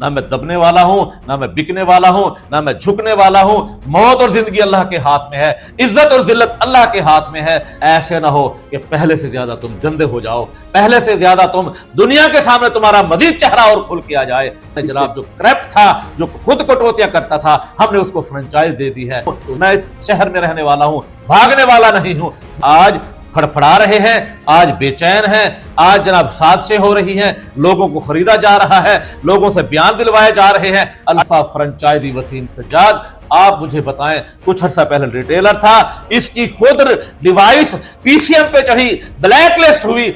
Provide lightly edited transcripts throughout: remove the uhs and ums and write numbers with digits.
ना मैं दबने वाला हूं, ना मैं बिकने वाला हूं, ना मैं झुकने वाला हूं। मौत और जिंदगी अल्लाह के हाथ में है, इज्जत और जिल्लत अल्लाह के हाथ में है। ऐसे ना हो कि पहले से ज्यादा तुम गंदे हो जाओ, पहले से ज्यादा तुम दुनिया के सामने तुम्हारा मजीद चेहरा और खुल के आ जाए। जनाब जो क्रैप्ट था, जो खुद कटौतियां करता था, हमने उसको फ्रेंचाइज दे दी है। मैं इस शहर में रहने वाला हूं, भागने वाला नहीं हूं। आज फड़फड़ा रहे हैं, आज बेचैन हैं, आज जनाब साजिशें हो रही हैं, लोगों को खरीदा जा रहा है, लोगों से बयान दिलवाए जा रहे हैं। अल्फा फ्रेंचाइजी वसीम सज्जाद, आप मुझे बताएं, कुछ अर्सा पहले रिटेलर था, इसकी खुद डिवाइस पीसीएम पे चढ़ी, ब्लैक लिस्ट हुई।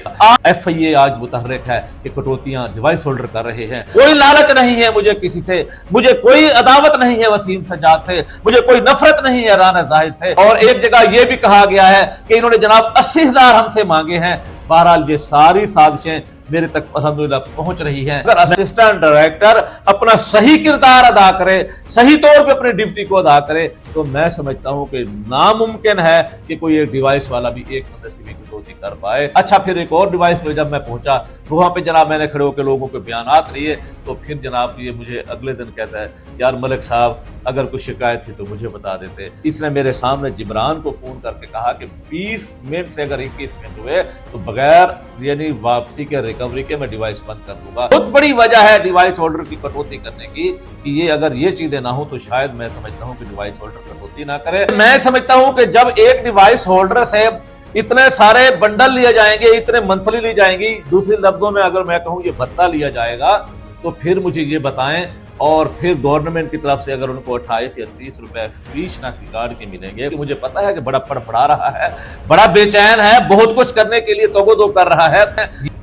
एफआईए आज मुतहर्रिक है कि कटौतियां डिवाइस होल्डर कर रहे हैं। कोई लालच नहीं है मुझे किसी से, मुझे कोई अदावत नहीं है वसीम सज्जाद से, मुझे कोई नफरत नहीं है राना जाहिद से। और एक जगह यह भी कहा गया है कि इन्होंने जनाब 80,000 हमसे मांगे हैं। बहरहाल ये सारी साजिशें मेरे तक अल्हम्दुलिल्लाह पहुंच रही हैं। अगर असिस्टेंट डायरेक्टर अपना सही किरदार अदा करे, सही तौर पे अपनी ड्यूटी को अदा करे, तो मैं समझता हूं कि नामुमकिन है कि कोई एक डिवाइस वाला भी एक बंदे से भी कटौती कर पाए। अच्छा, फिर एक और डिवाइस पे जब मैं पहुंचा, वहां पे जनाब मैंने खड़े होकर लोगों के बयानात लिए, तो फिर जनाब ये मुझे अगले दिन कहता है, यार मलिक साहब अगर कोई शिकायत थी तो मुझे बता देते। इसने मेरे सामने जिब्रान को फोन करके कहा कि 20 मिनट से अगर 21 मिनट हुए तो बगैर यानी वापसी के रिकवरी के मैं डिवाइस बंद कर दूंगा। बहुत बड़ी वजह है डिवाइस होल्डर की कटौती करने की कि ये अगर ये चीजें ना हो तो शायद मैं समझता हूं कि डिवाइस होल्डर कटौती ना करे। मैं समझता हूं कि जब एक डिवाइस होल्डर से इतने सारे बंडल लिए जाएंगे, इतने मंथली ली जाएंगी, दूसरे लफ्जों में अगर मैं कहूं ये भत्ता लिया जाएगा, तो फिर मुझे ये बताएं। और फिर गवर्नमेंट की तरफ से अगर उनको 28 या 30 रुपए फ्री शनाख्ती कार्ड के मिलेंगे, तो मुझे पता है कि बड़ा फड़फड़ा रहा है, बड़ा बेचैन है, बहुत कुछ करने के लिए तोगो-दो कर रहा है।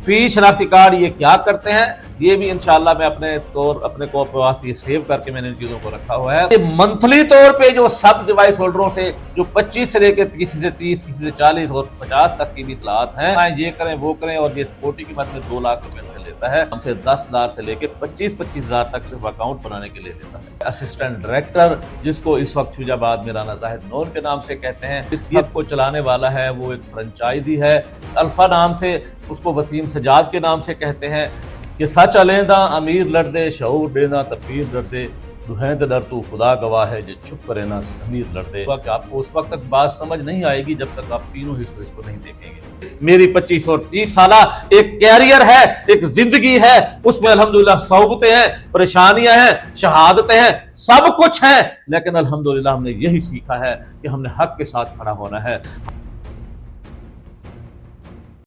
फ्री शनाख्ती कार्ड ये क्या करते हैं, ये भी इंशाल्लाह मैं अपने को वास्ते सेव करके मैंने इन चीजों को रखा हुआ है। मंथली तौर पे जो सब डिवाइस होल्डरों से जो 25 से लेकर किसी से 30, किसी से 40 और 50 तक की भी इतलात हैं, ये करें वो करें, और ये सिक्योरिटी की मद में 2 लाख रुपए से लेता है, हमसे 10,000 से लेकर 25,000 तक सिर्फ अकाउंट बनाने के लिए लेता है। असिस्टेंट डायरेक्टर, जिसको इस वक्त शुजाबाद में राना जाहिद नून के नाम से कहते हैं, इस सब को चलाने वाला है वो एक फ्रेंचाइजी है, अल्फा नाम से, उसको वसीम सज्जाद के नाम से कहते हैं कि सच अलेंदा अमीर लड़दे, शऊर देना तपीर लड़दे, दुहेंद डर तू खुदा गवाह है, जो चुप करे ना ज़मीर लड़दे। आपको उस वक्त तक बात समझ नहीं आएगी जब तक आप तीनों हिस्सों इसको नहीं देखेंगे। मेरी 25 और 30 साल एक कैरियर है, एक जिंदगी है, उसमें अल्हम्दुलिल्लाह सौबतें हैं, परेशानियां हैं, शहादतें हैं, सब कुछ है, लेकिन अल्हम्दुलिल्लाह हमने यही सीखा है कि हमने हक के साथ खड़ा होना है।